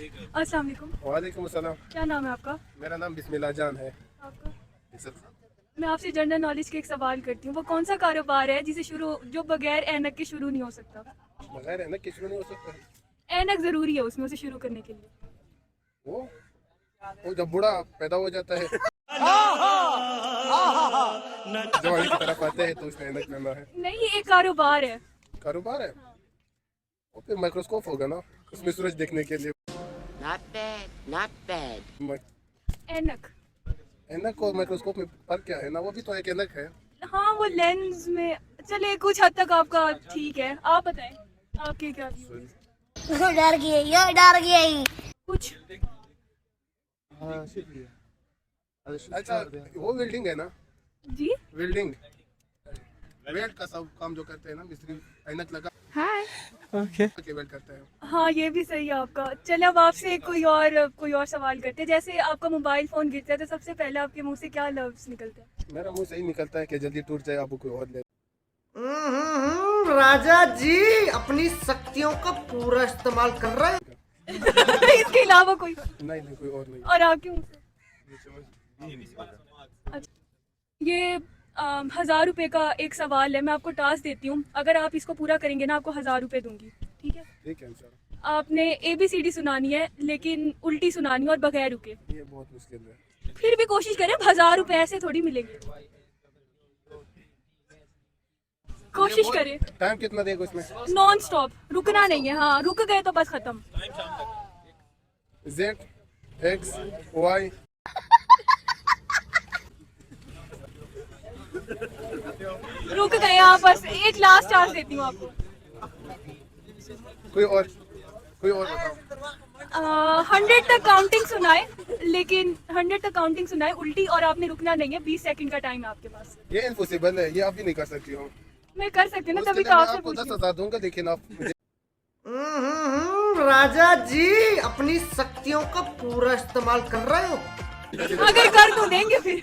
अस्सलाम वालेकुम। वालेकुम अस्सलाम। क्या नाम है आपका? मेरा नाम बिस्मिल्लाह जान है। आपका? सर, मैं आपसे जनरल नॉलेज के एक सवाल करती हूँ। वो कौन सा कारोबार है जिसे शुरू जो बगैर ऐनक के शुरू नहीं हो सकता? बगैर है ना किसी नहीं हो सकता। ऐनक जरूरी है उसमें, उसे शुरू करने के लिए। वो वो जब बूढ़ा पैदा हो जाता है जवानी की तरफ आते हैं तो उसमें ऐनक लेना है। नहीं, ये एक कारोबार है। कारोबार है। और फिर माइक्रोस्कोप होगा ना उसमें सूरज देखने के लिए। Not bad, not bad. ऐनक। ऐनक और माइक्रोस्कोप में फर्क क्या है ना, वो भी तो एक ऐनक है। हाँ, वो लेंस में। चले, कुछ हद तक आपका ठीक है। आप बताएं, आपके क्या views हैं? डर गई, यो डर गई। कुछ अच्छा, वो वेल्डिंग है ना, जी। वेल्डिंग वेल्ड का सब काम जो करते हैं ना मिस्त्री, ऐनक लगा हाय। के वेल्ड करते हैं। हाँ, ये भी सही है आपका। चले, अब आपसे कोई और सवाल करते हैं। जैसे आपका मोबाइल फोन गिरता है तो सबसे पहले आपके मुंह से क्या लफ्ज निकलते हैं? मेरा मुंह सही निकलता है कि जल्दी टूट जाए, आपको कोई और ले। राजा जी अपनी शक्तियों का पूरा इस्तेमाल कर रहे हैं। इसके अलावा कोई? नहीं कोई और नहीं। और आपके मुंह से? अच्छा, ये 1000 रुपए का एक सवाल है। मैं आपको टास्क देती हूँ, अगर आप इसको पूरा करेंगे ना आपको 1000 रुपए दूंगी। ठीक है? ठीक है इंशाल्लाह। आपने ABCD सुनानी है, लेकिन उल्टी सुनानी है और बगैर रुके। ये बहुत मुश्किल है। फिर भी कोशिश करें, 1000 रुपए ऐसे थोड़ी मिलेंगे। कोशिश करें। टाइम कितना देगा उसमें? नॉन स्टॉप, रुकना नहीं है। हाँ, रुक गए तो बस खत्म। Z X Y रुक गए आप, बस एक लास्ट चांस देती हूँ आपको। कोई और बताओ। 100 तक काउंटिंग सुनाए, लेकिन 100 तक काउंटिंग सुनाए उल्टी, और आपने रुकना नहीं है। 20 सेकंड का टाइम है आपके पास। ये इम्पॉसिबल है, ये आप भी नहीं कर सकती हो। मैं कर सकती हूँ ना, उसके तभी लिए तो मैं आपसे आपको पूछ रही 10,000 दूंगा, लेकिन आप मुझे राजा जी अपनी शक्तियों का पूरा इस्तेमाल कर रहे हो। हूँ। अगर कर दूँ देंगे फिर?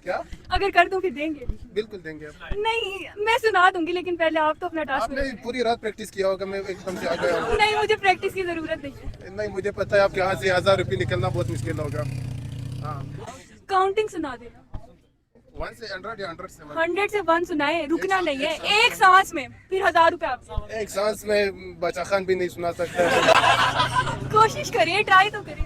क्या? अगर कर दूँ फिर देंगे? बिल्कुल देंगे आप। नहीं, मैं सुना दूंगी, लेकिन पहले आप तो अपना टास्क आपने पूरी रात प्रैक्टिस किया होगा, मैं एकदम से आ गया हूँ। नहीं, मुझे प्रैक्टिस की जरूरत नहीं है। नहीं, मुझे पता है आपके हाथ से 1000 रुपये निकलना बहुत मुश्किल होगा। हाँ, काउंटिंग सुना देना। 1 से 100 या 100 से 100। 100 से 1 सुनाए, रुकना नहीं है, एक सांस में, फिर 1000 रुपए आपसे। एक सांस में बचा खान भी नहीं सुना सकता। कोशिश करिए, ट्राई तो करिए।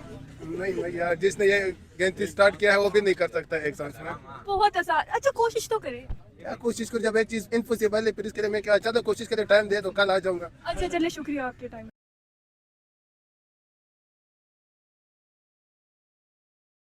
नहीं यार, जिसने ये गिनती स्टार्ट किया है वो भी नहीं कर सकता एक सांस में। बहुत आसान। अच्छा, कोशिश तो करें। क्या कोशिश करो, जब एक चीज इम्पॉसिबल है फिर इसके लिए मैं क्या, चलो कोशिश करें, टाइम दे तो कल आ जाऊंगा। अच्छा चले, शुक्रिया आपके टाइम।